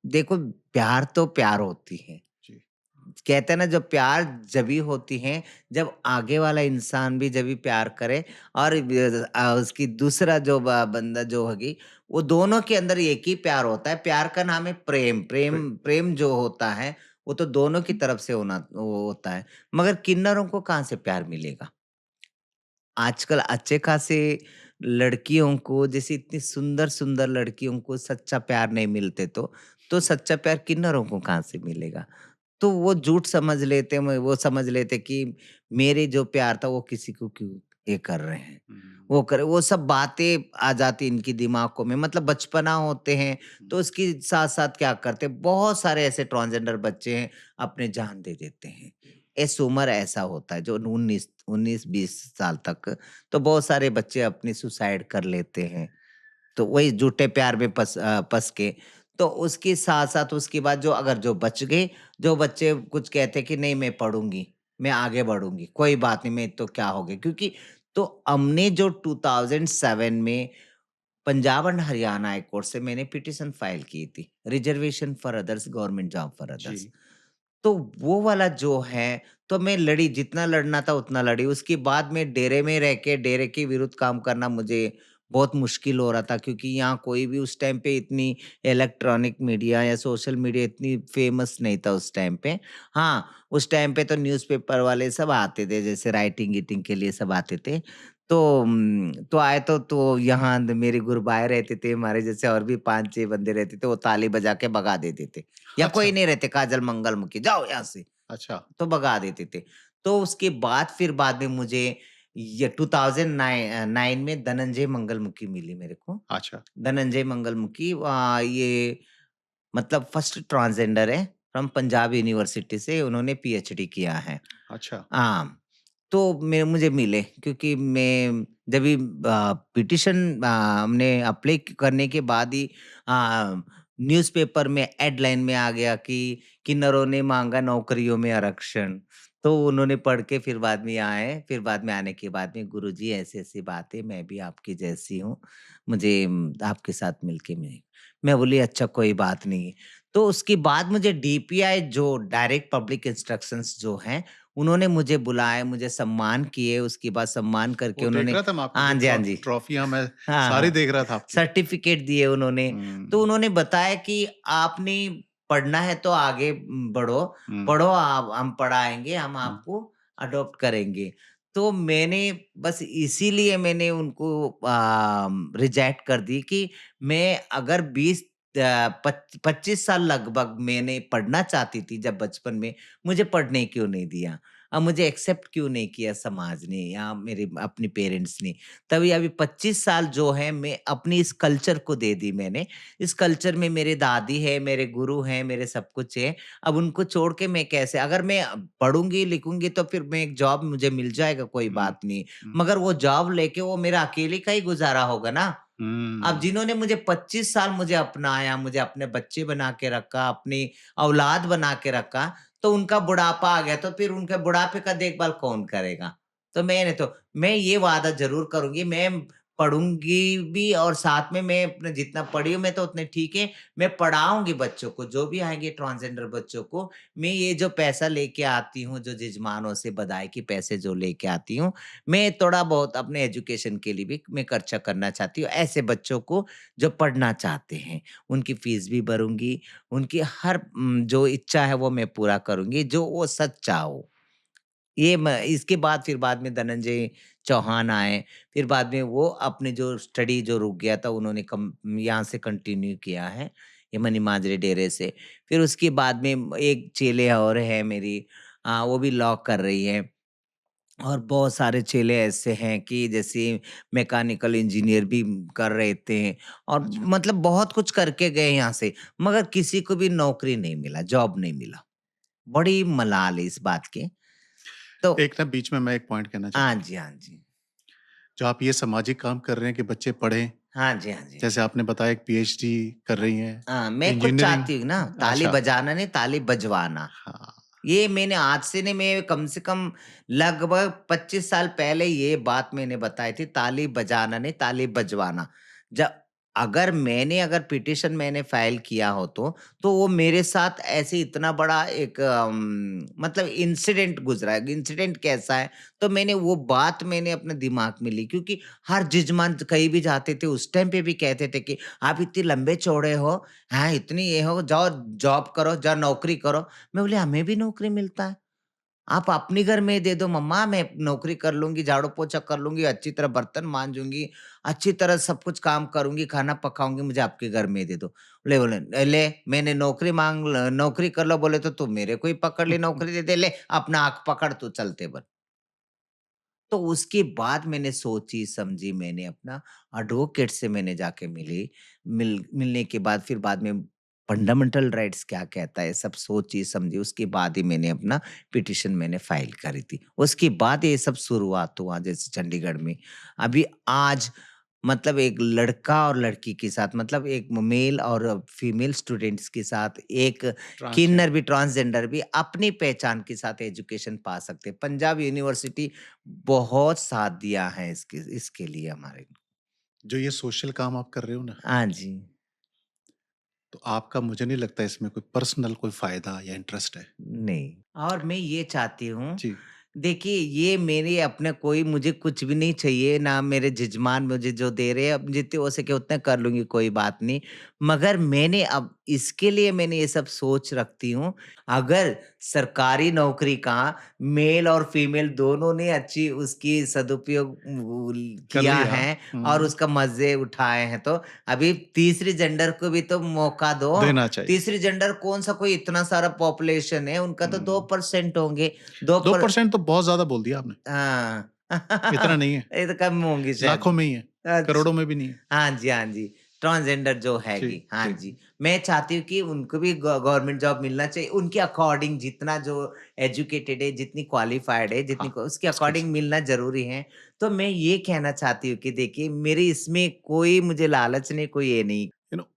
देखो, प्यार तो प्यार होती है। जी। कहते हैं ना, जो प्यार जभी होती है जब आगे वाला इंसान भी जभी प्यार करे, और उसकी दूसरा जो बंदा जो होगी, वो दोनों के अंदर एक ही प्यार होता है। प्यार का नाम है प्रेम। प्रे प्रेम जो होता है वो तो दोनों की तरफ से वो होता है। मगर किन्नरों को कहाँ से प्यार मिलेगा? आजकल अच्छे खासे लड़कियों को, जैसे इतनी सुंदर-सुंदर लड़कियों को सच्चा प्यार नहीं मिलते, तो सच्चा प्यार किन्नरों को कहाँ से मिलेगा? तो वो झूठ समझ लेते हैं, वो समझ लेते कि मेरे जो प्यार था वो किसी को क्यों ये कर रहे हैं। हुँ, वो सब बातें आ जाती इनकी दिमागों में, मतलब बचपना होते हैं, हुँ। तो उसके साथ-साथ क्या करते हैं, बहुत सारे ऐसे ट्रांसजेंडर बच्चे हैं, अपनी जान दे देते हैं। इस उम्र ऐसा होता है जो 19-20 साल तक, तो बहुत सारे बच्चे अपनी सुसाइड कर लेते हैं। तो वही झूठे प्यार में फँस के। तो उसके साथ-साथ उसके बाद जो अगर जो बच गए, जो बच्चे कुछ कहते हैं कि नहीं मैं पढ़ूँगी, मैं आगे बढ़ूँगी, कोई बात नहीं, मैं तो क्या हो गया, क्योंकि तो हमने जो 2007 में Punjab and Haryana high court से मैंने पिटीशन फाइल की थी, reservation for others, government job for others. जी, तो वो वाला जो है, तो मैं लड़ी, जितना लड़ना था उतना लड़ी। उसके बाद में डेरे में रह के डेरे के विरुद्ध काम करना मुझे बहुत मुश्किल हो रहा था, क्योंकि यहाँ कोई भी उस टाइम पे इतनी इलेक्ट्रॉनिक मीडिया या सोशल मीडिया इतनी फेमस नहीं था उस टाइम पे। हाँ, उस टाइम पे तो न्यूज़पेपर वाले सब आते थे, जैसे राइटिंग-ईटिंग के लिए सब आते थे। तो तो आए तो यहाँ मेरे गुरबाएँ रहते थे, हमारे जैसे और भी 5-6 बंदे रहते थे, वो ताली बजा के भगा देते थे। या कोई अच्छा, नहीं रहते, काजल मंगलमुखी जाओ यहाँ से, अच्छा, तो भगा देते थे। तो उसके बाद फिर बाद में मुझे ये 2009 में धनंजय मंगलमुखी मिली मेरे को। अच्छा, धनंजय मंगलमुखी ये मतलब फर्स्ट ट्रांसजेंडर है, फ्रॉम पंजाब यूनिवर्सिटी से उन्होंने पीएचडी किया है। अच्छा, हाँ, तो मुझे मिले, क्योंकि मैं जब भी पिटीशन हमने अप्लाई करने के बाद ही न्यूज़पेपर में हेडलाइन में आ गया कि किन्नरों ने माँगा नौकरियों में आरक्षण। तो उन्होंने पढ़ के फिर बाद में आए, फिर बाद में आने के बाद में, गुरुजी ऐसी-ऐसी बात है, मैं भी आपकी जैसी हूँ, मुझे आपके साथ मिलके मैं बोली अच्छा कोई बात नहीं। तो उसके बाद मुझे डीपीआई जो डायरेक्ट पब्लिक इंस्ट्रक्शंस जो हैं, उन्होंने मुझे बुलाया, मुझे सम्मान किए, उसके बाद सम्मान करके वो देख उन्होंने रहा था मैं आपकी हाँ जो जी, हाँ जी। ट्रॉफियाँ मैं हाँ, सारी हाँ। देख रहा था आपकी। सर्टिफ़िकेट दिए उन्होंने। तो हुँ, उन्होंने बताया कि आपने पढ़ना है तो आगे बढ़ो, हुँ, पढ़ो आप, हम पढ़ाएँगे, हम हुँ, आपको अडॉप्ट करेंगे। तो मैंने बस इसीलिए मैंने उनको रिजेक्ट कर दी कि मैं अगर 25 साल लगभग मैंने पढ़ना चाहती थी जब बचपन में, मुझे पढ़ने क्यों नहीं दिया? अब मुझे एक्सेप्ट क्यों नहीं किया समाज ने या मेरे अपने पेरेंट्स ने? तभी अभी 25 साल जो है मैं अपनी इस कल्चर को दे दी मैंने। इस कल्चर में मेरे दादी है, मेरे गुरु हैं, मेरे सब कुछ है। अब उनको छोड़ के मैं कैसे, अगर मैं पढ़ूँगी, लिखूँगी तो फिर मैं एक जॉब मुझे मिल जाएगा, कोई हुँ, बात नहीं। हुँ, मगर वो जॉब लेके वो मेरा अकेले का ही गुज़ारा होगा ना। अब हुँ, जिन्होंने मुझे 25 साल मुझे अपनाया, मुझे अपने बच्चे बना के रखा, अपनी औलाद बना के रखा, तो उनका बुढ़ापा आ गया, तो फिर उनके बुढ़ापे का देखभाल कौन करेगा? मैं ये वादा ज़रूर करूँगी, मैं पढ़ूँगी भी, और साथ में मैं अपने जितना पढ़ी हूँ मैं तो उतने ठीक है, मैं पढ़ाऊँगी बच्चों को, जो भी आएँगे ट्रांसजेंडर बच्चों को, मैं ये जो पैसा लेके आती हूँ, जो जजमानों से बधाई के पैसे जो लेके आती हूँ, मैं थोड़ा बहुत अपने एजुकेशन के लिए भी मैं खर्चा करना चाहती हूँ, ऐसे बच्चों को जो पढ़ना चाहते हैं। उनकी फीस भी भरूँगी, उनकी हर जो इच्छा है वो मैं पूरा करूँगी, जो वो सच्चा हो। ये मैं इसके बाद फिर बाद में धनंजय चौहान आए, फिर बाद में वो अपने जो स्टडी जो रुक गया था उन्होंने कम यहाँ से कंटिन्यू किया है, ये मनी माजरे डेरे से। फिर उसके बाद में एक चेले और है मेरी, वो भी लॉ कर रही है। और बहुत सारे चेले ऐसे हैं कि जैसे मैकेनिकल इंजीनियर भी कर रहे थे, और अच्छा। मतलब बहुत कुछ करके गए यहाँ से, मगर किसी को भी नौकरी नहीं मिला, जॉब नहीं मिला। बड़ी मलाल है इस बात की। तो एक ना बीच में मैं एक पॉइंट कहना हाँ चाहूँगा। जी, हाँ जी। जो आप ये सामाजिक काम कर रहे हैं कि बच्चे पढ़ें, हाँ जी, हाँ जी। जैसे आपने बताया एक पीएचडी कर रही हैं, हाँ, मैं खुद इंजीनियरिंग चाहती हूँ ना, ताली अच्छा, बजाना नहीं, ताली बजवाना। हाँ, ये मैंने आज से नहीं, मैं कम से कम लगभग 25 साल पहले ये बात मैंने बताई थी, ताली बजाना नहीं, ताली बजवाना। जब अगर पिटीशन मैंने फ़ाइल किया हो तो वो मेरे साथ ऐसे इतना बड़ा एक मतलब इंसिडेंट गुज़रा है। इंसिडेंट कैसा है, तो मैंने अपने दिमाग में ली क्योंकि हर जजमान कहीं भी जाते थे, उस टाइम पे भी कहते थे कि, "आप इतने लंबे-चौड़े हो, हैं, इतनी ये हो, जाओ जॉब करो, जाओ नौकरी करो।" मैं बोली, "हमें भी नौकरी मिलता है।" आप अपने घर में दे दो मम्मा मैं नौकरी कर लूँगी, झाड़ू-पोछा कर लूँगी, अच्छी तरह बर्तन माँजूँगी, अच्छी तरह सब कुछ काम करूँगी, खाना पकाऊँगी, मुझे आपके घर में दे दो। बोले, "ले मैंने नौकरी कर लो बोले तो तू मेरे को ही पकड़ ली नौकरी दे दे, ले अपना आँख पकड़ तू चलते बन।" तो उसके बाद मैंने सोची समझी मैंने अपना एडवोकेट से मैंने जाके मिलने के बाद फिर बाद में फंडामेंटल राइट्स क्या कहता है सब सोची समझी उसके बाद ही मैंने अपना पिटिशन मैंने फाइल करी थी उसके बाद ये सब शुरुआत हुआ जैसे चंडीगढ़ में अभी आज मतलब एक लड़का और लड़की के साथ मतलब एक मेल और फीमेल स्टूडेंट्स के साथ एक किन्नर ट्रांसजेंडर। भी ट्रांसजेंडर भी अपनी पहचान के साथ एजुकेशन पा सकते हैं। पंजाब यूनिवर्सिटी बहुत साथ दिया है इसके इसके लिए हमारे। जो ये सोशल काम आप कर रहे हो ना, हाँ जी। तो आपका मुझे नहीं लगता इसमें कोई पर्सनल कोई फ़ायदा या इंटरेस्ट है। नहीं, और मैं ये चाहती हूँ, जी, देखिए ये मेरे अपने कोई मुझे कुछ भी नहीं चाहिए, ना मेरे जजमान मुझे जो दे रहे हैं, अब जितने हो सके उतना कर लूँगी कोई बात नहीं। मगर मैंने अब इसके लिए मैंने ये सब सोच रखती हूँ, अगर सरकारी नौकरी का मेल और फीमेल दोनों ने अच्छी उसकी सदुपयोग कर किया लिया। है और हुँ, उसका मज़े उठाए हैं, तो अभी तीसरी जेंडर को भी तो मौका दो। देना चाहिए। तीसरी जेंडर कौन-सा कोई इतना सारा पॉपुलेशन है, उनका तो हुँ, 2% होंगे। 2 पर 2% तो बहुत ज़्यादा बोल दिया आपने, हाँ। इतना नहीं है, ये तो कम होंगी लाखों शायद। में ही है, अच्छ करोड़ों में भी नहीं है। हाँ जी, हाँ जी। ट्रांसजेंडर जो जी, हैगी, हाँ जी, जी। मैं चाहती हूँ कि उनको भी गवर्नमेंट जॉब मिलना चाहिए, उनके अकॉर्डिंग जितना जो एजुकेटेड है, जितनी क्वालिफाइड है, जितनी हाँ, को उसके स्किल्स अकॉर्डिंग हैं। मिलना ज़रूरी है। तो मैं ये कहना चाहती हूँ कि देखिए मेरी इसमें कोई मुझे लालच नहीं, कोई ये नहीं।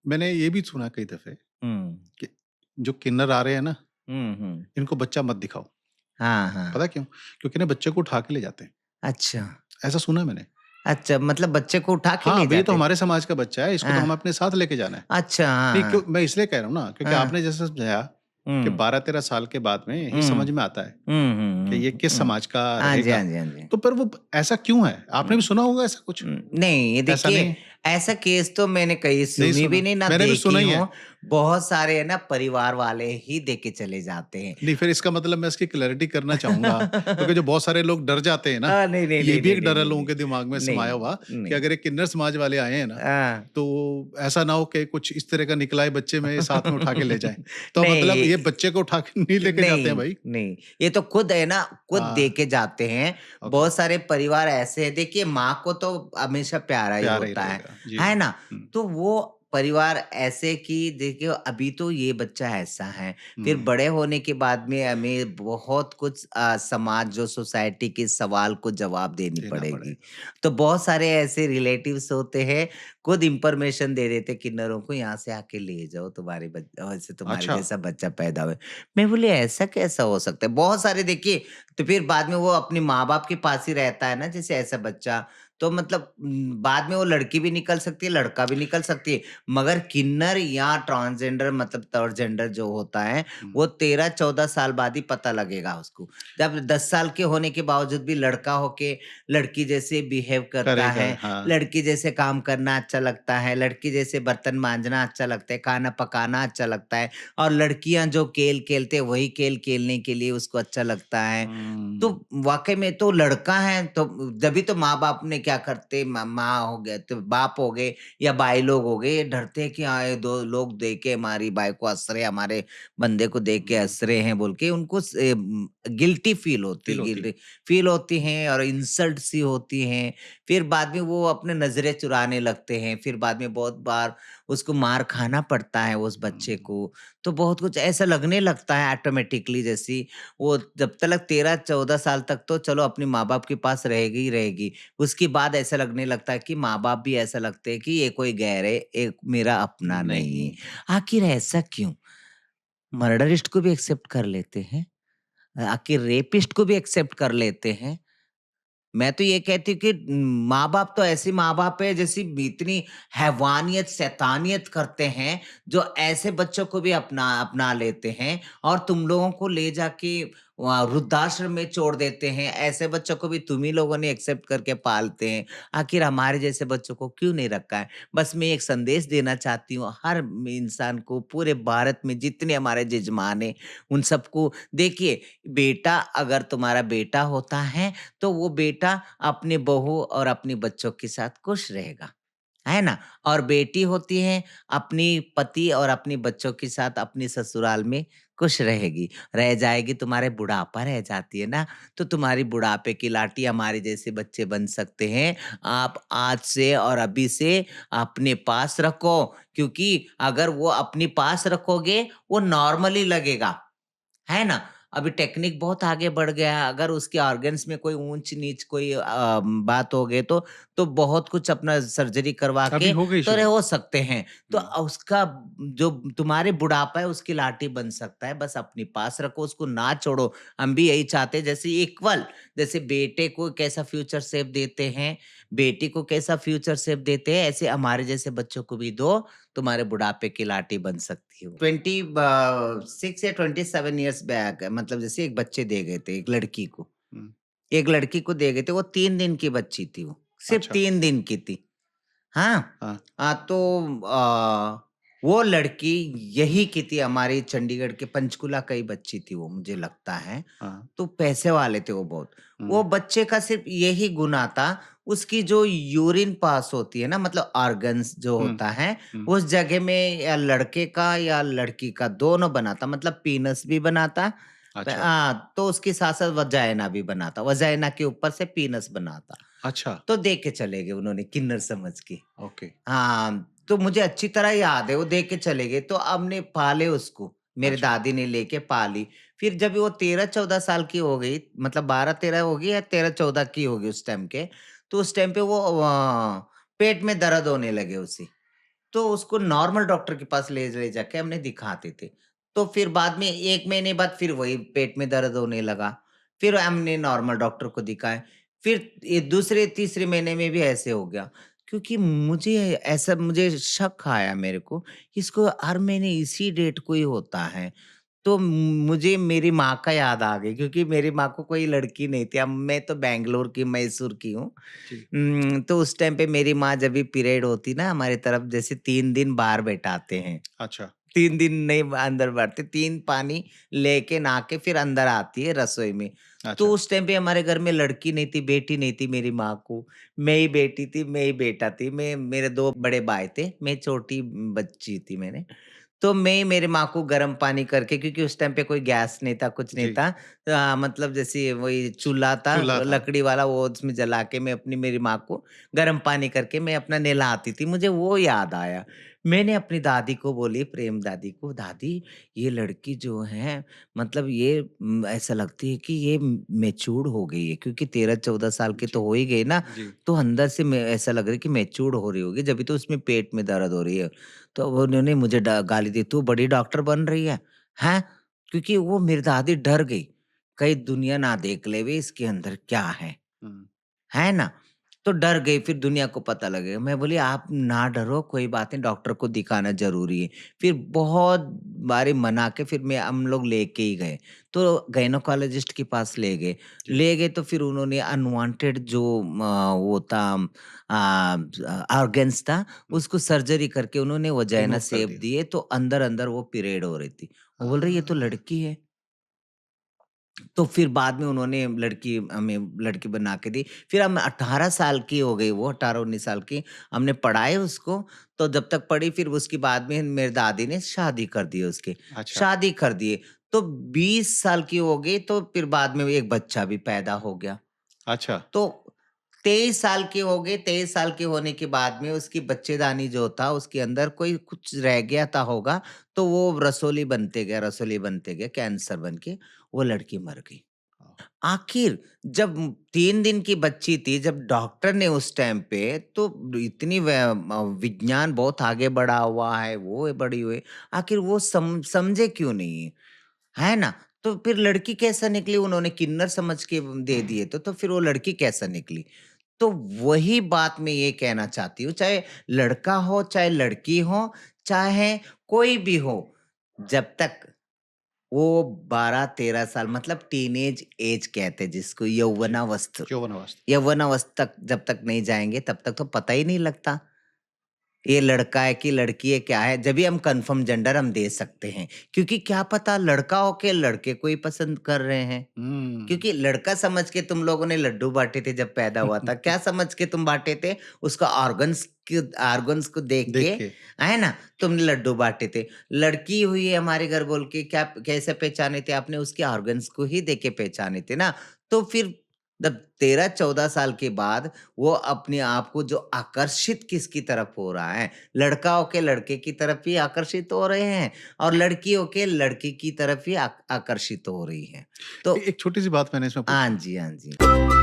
मैंने ये भी सुना कई दफ़े हुँ। कि जो किन्नर आ रहे हैं ना, हुँ, हुँ। इनको बच्चा मत दिखाओ। हाँ, पता हाँ। क्यों? क्योंकि ना बच्चे को उठा के ले जाते हैं। अच्छा। ऐसा सुना है मैंने। अच्छा, मतलब बच्चे को उठा के ले हाँ, भई ये तो जाते? हमारे समाज का बच्चा है, इसको तो हाँ। हम अपने साथ लेके जाना है। अच्छा, हाँ, नहीं, क्यों हाँ। मैं इसलिए कह रहा हूँ ना, क्योंकि हाँ। आपने जैसे समझाया कि हुँ। 12-13 साल के बाद में ही हुँ। समझ में आता है हुँ, हुँ, कि ये हुँ, किस हुँ। समाज का हाँ जी, हाँ रहेगा। जी, हाँ जी। तो पर वो ऐसा क्यों है? आपने हुँ। भी सुना होगा ऐसा कुछ? नहीं, ये ऐसा देखिए नहीं ऐसा केस तो मैंने कहीं नहीं सुनी भी सुना? नहीं, ना मैंने भी सुना देखी ही हूँ। है। बहुत सारे है ना परिवार वाले ही दे के चले जाते हैं। नहीं, फिर इसका मतलब मैं इसकी क्लैरिटी करना चाहूँगा, क्योंकि जो बहुत सारे लोग डर जाते हैं ना, नहीं, नहीं, ये नहीं, भी नहीं, एक नहीं, डर है नहीं, लोगों नहीं। के दिमाग में समाया नहीं, हुआ कि नहीं। अगर ये किन्नर समाज वाले आए हैं ना, हाँ। तो ऐसा ना हो कि कुछ इस तरह का निकला है बच्चे में साथ में उठा के ले जाएँ। तो नहीं, मतलब ये बच्चे को उठा के नहीं लेके जाते हैं नहीं, भाई। नहीं, ये तो खुद है ना, खुद दे हाँ, के जाते हैं। ओके, बहुत सारे परिवार ऐसे हैं, देखिए माँ को तो हमेशा प्यारा ही प्यारा ही होता रहेगा। जी। है ना? हुँ, तो वो परिवार ऐसे कि देखिए अभी तो ये बच्चा ऐसा है, फिर हुँ, बड़े होने के बाद में हमें बहुत कुछ समाज जो सोसाइटी के सवाल को जवाब देनी देना पड़ेगी। पड़ेगा। तो बहुत सारे ऐसे रिलेटिव्स होते हैं, खुद इन्फॉर्मेशन दे देते किन्नरों को यहाँ से आके ले जाओ वैसे तुम्हारे अच्छा, जैसा बच्चा पैदा हुआ। मैं बोली ऐसा कैसा हो सकता है? बहुत सारे देखिए तो फिर बाद में वो अपने माँ-बाप के पास ही रहता है ना जैसे ऐसा बच्चा, तो मतलब बाद में वो लड़की भी निकल सकती है, लड़का भी निकल सकती है। मगर किन्नर या ट्रांसजेंडर मतलब थर्ड जेंडर जो होता है, हुँ, वो 13-14 साल बाद ही पता लगेगा उसको। जब 10 साल के होने के बावजूद भी लड़का होके लड़की जैसे बिहेव करता करेगा, है, हाँ। लड़की जैसे काम करना अच्छा लगता है, लड़की जैसे बर्तन माँजना अच्छा लगता है, खाना पकाना अच्छा लगता है। और लड़कियाँ जो खेल खेलते हैं, वही खेल खेलने के लिए उसको अच्छा लगता है। तो हुँ, वाक़ई में तो लड़का है, तो जभी तो माँ-बाप ने क्या करते माँ हो गए, तो बाप हो गए या भाई लोग हो गए, ये डरते हैं कि हाँ, ये 2 लोग देख के हमारी बाई को हँस रहे हैं, हमारे बंदे को देख के हुँ, हँस रहे हैं बोल के उनको गिल्टी फ़ील होती है। फ़ील होती हैं और इंसल्ट सी होती हैं। फिर बाद में वो अपने नज़रें चुराने लगते हैं, फिर बाद में बहुत बार उसको मार खाना पड़ता है उस बच्चे हुँ, को। तो बहुत कुछ ऐसा लगने लगता है ऑटोमैटिकली जैसी वो जब तक 13-14 साल तक तो चलो अपने माँ-बाप के पास रहेगी ही रहेगी। उसके बाद ऐसा लगने लगता है कि माँ-बाप भी ऐसा लगते हैं कि ये कोई गैर है, ये मेरा अपना नहीं है। नहीं, आखिर ऐसा क्यों? मर्डरिस्ट को भी एक्सेप्ट कर लेते हैं, आखिर रेपिस्ट को भी एक्सेप्ट कर लेते हैं। मैं तो ये कहती हूँ कि माँ-बाप तो ऐसे माँ-बाप है जैसी इतनी हैवानियत, शैतानियत करते हैं, जो ऐसे बच्चों को भी अपना अपना लेते हैं और तुम लोगों को ले जाके वहाँ वृद्धाश्रम में छोड़ देते हैं। ऐसे बच्चों को भी तुम ही लोगों ने एक्सेप्ट करके पालते हैं। आखिर हमारे जैसे बच्चों को क्यों नहीं रखा है? बस मैं एक संदेश देना चाहती हूँ हर इंसान को, पूरे भारत में जितने हमारे जजमान हैं, उन सबको देखिए, बेटा अगर तुम्हारा बेटा होता है, तो वो बेटा अपनी बहू और अपने बच्चों के साथ खुश रहेगा, है ना? और बेटी होती है अपनी पति और अपने बच्चों के साथ अपने ससुराल में खुश रहेगी, रह जाएगी, तुम्हारे बुढ़ापा रह जाती है ना, तो तुम्हारी बुढ़ापे की लाठी हमारे जैसे बच्चे बन सकते हैं। आप आज से और अभी से अपने पास रखो, क्योंकि अगर वो अपने पास रखोगे, वो नॉर्मली लगेगा। है ना? अभी टेक्निक बहुत आगे बढ़ गया है, अगर उसके ऑर्गन्स में कोई ऊँच-नीच कोई बात हो गई तो बहुत कुछ अपना सर्जरी करवा अभी के हो गई तो शुरू। हो सकते हैं। तो हुँ, उसका जो तुम्हारे बुढ़ापा है उसकी लाठी बन सकता है, बस अपने पास रखो, उसको ना छोड़ो। हम भी यही चाहते हैं जैसे इक्वल, जैसे बेटे को कैसा फ्यूचर शेप देते हैं, बेटी को कैसा फ्यूचर शेप देते हैं, ऐसे हमारे जैसे बच्चों को भी दो, तुम्हारे बुढ़ापे की लाठी बन सकती हो। 6 या 27 इयर्स बैक मतलब जैसे एक बच्चे दे गए थे, एक लड़की को। हुँ। एक लड़की को दे गए थे, वो 3 दिन की बच्ची थी वो, सिर्फ़ अच्छा, 3 दिन की थी। हाँ? हाँ, तो वो लड़की यही की थी, हमारी चंडीगढ़ के पंचकूला का ही बच्ची थी वो, मुझे लगता है। हाँ। तो पैसे वाले थे वो बहुत। वो हुँ, बच्चे का सिर्फ़ यही गुनाह था, उसकी जो यूरिन पास होती है ना, मतलब ऑर्गन्स जो हुँ, होता है, हुँ। उस जगह में या लड़के का या लड़की का दोनों बना था, मतलब पीनस भी बना था। अच्छा, तो उसके साथ-साथ वजाइना भी बना था, वजाइना के ऊपर से पीनस बना था। अच्छा, तो दे के चले गए उन्होंने किन्नर समझ के। ओके, हाँ, तो मुझे अच्छी तरह याद है, वो दे के चले गए, तो हमने पाले उसको, मेरी अच्छा, दादी ने लेके पाली। फिर जब वो 13-14 साल की हो गई, मतलब 12-13 होगी या 13-14 की होगी उस टाइम के, तो उस टाइम पे वो पेट में दर्द होने लगे उसे। तो उसको नॉर्मल डॉक्टर के पास ले ले जाके हमने दिखाते थे। तो फिर बाद में 1 महीने बाद फिर वही पेट में दर्द होने लगा। फिर हमने नॉर्मल डॉक्टर को दिखाया। फिर ये दूसरे तीसरे महीने में भी ऐसे हो गया। क्योंकि मुझे शक आया मेरे को, इसको हर महीने इसी डेट को ही होता है। तो मुझे मेरी माँ का याद आ गई, क्योंकि मेरी माँ को कोई लड़की नहीं थी। अब मैं तो बैंगलोर की, मैसूर की हूँ। जी, तो उस टाइम पे मेरी माँ जब भी पीरियड होती ना हमारी तरफ, जैसे 3 दिन बाहर बैठाते हैं। अच्छा, 3 दिन नहीं अंदर बैठते, 3 पानी लेके नहा के फिर अंदर आती है रसोई में। तो अच्छा, उस टाइम पे हमारे घर में लड़की नहीं थी, बेटी नहीं थी मेरी माँ को। मैं ही बेटी थी, मैं ही बेटा थी। मेरे 2 बड़े भाई थे, मैं छोटी बच्ची थी मैंने। तो मैं मेरे माँ को गर्म पानी करके, क्योंकि उस टाइम पे कोई गैस नहीं था, कुछ नहीं जी, था। मतलब जैसे वही च चूल्हा था, चूल्हा था। लकड़ी वाला, वो उसमें जला के मैं अपनी मेरी माँ को गर्म पानी करके मैं अपना नहलाती थी। मुझे वो याद आया। मैंने अपनी दादी को बोली, प्रेम दादी को, "दादी, ये लड़की जो है, मतलब ये ऐसा लगती है कि ये मैच्योर्ड हो गई है, क्योंकि 13-14 साल की तो जी, हो ही गई ना, जी, तो अंदर से मैं ऐसा लग रहा है कि मैच्योर्ड हो रही होगी, जभी तो उसमें पेट में दर्द हो रही है।" तो वो उन्होंने मुझे गाली दी, "तू बड़ी डॉक्टर बन रही है, हैं?" क्योंकि वो मेरी दादी डर गई, कहीं दुनिया ना देख ले वे इसके अंदर क्या हुँ, है ना? तो डर गई, फिर दुनिया को पता लगेगा। मैं बोली, "आप ना डरो, कोई बात नहीं, डॉक्टर को दिखाना ज़रूरी है।" फिर बहुत बारी मना के फिर हम लोग लेके ही गए। तो गायनोकोलॉजिस्ट के पास ले गए। जी, ले गए तो फिर उन्होंने अनवांटेड जो वो था ऑर्गन्स था, हुँ, उसको सर्जरी करके उन्होंने वजाइना रिमूव कर शेप दिया। दिए, तो अंदर-अंदर वो पीरियड हो रही थी। वो बोल रही, "ये तो हाँ, लड़की है।" तो फिर बाद में उन्होंने हमें लड़की बना के दी। फिर हम 18 साल की हो गई वो, 18-19 साल की, हमने पढ़ाए उसको, तो जब तक पढ़ी फिर उसके बाद में मेरी दादी ने शादी कर दी उसकी, अच्छा, शादी कर दिए। तो 20 साल की हो गई, तो फिर बाद में एक बच्चा भी पैदा हो गया। अच्छा, तो 23 साल की हो गई, 23 साल के होने के बाद में उसकी बच्चेदानी जो था, उसके अंदर कोई कुछ रह गया था होगा, तो वो रसोली बनते गया, कैंसर बन के वो लड़की मर गई। हाँ, आखिर जब 3 दिन की बच्ची थी, जब डॉक्टर ने उस टाइम पे, तो इतनी विज्ञान बहुत आगे बढ़ा हुआ है, वो है बड़ी हुई, आखिर वो समझे क्यों नहीं? है ना? तो फिर लड़की कैसा निकली? उन्होंने किन्नर समझ के दे दिए तो फिर वो लड़की कैसा निकली? तो वही बात मैं ये कहना चाहती हूँ, चाहे लड़का हो, चाहे लड़की हो, चाहे कोई भी हो, जब तक वो 12-13 साल मतलब टीनेज एज कहते हैं जिसको जी, यौवनावस्था। यौवनावस्था तक जब तक नहीं जाएँगे तब तक तो पता ही नहीं लगता। ये लड़का है कि लड़की है, क्या है? जभी हम कन्फर्म जेंडर हम दे सकते हैं, क्योंकि क्या पता लड़का हो के लड़के को ही पसंद कर रहे हैं। हुँ। क्योंकि लड़का समझ के तुम लोगों ने लड्डू बाँटे थे जब पैदा हुआ था, क्या समझ के तुम बाँटे थे? उसका ऑर्गन्स को देख के, देख के। है ना? तुमने लड्डू बाँटे थे। लड़की हुई है हमारे घर बोल के क्या कैसे पहचाने थे आपने? उसके ऑर्गन्स को ही देख के पहचाने थे ना। तो फिर जब 13-14 साल के बाद वो अपने आप को जो आकर्षित किसकी तरफ हो रहा है, लड़का हो के लड़के की तरफ ही आकर्षित हो रहे हैं और लड़की हो के लड़के की तरफ ही आकर्षित हो रही हैं। तो एक छोटी-सी बात मैंने इसमें हाँ पूछनी है। जी, हाँ जी।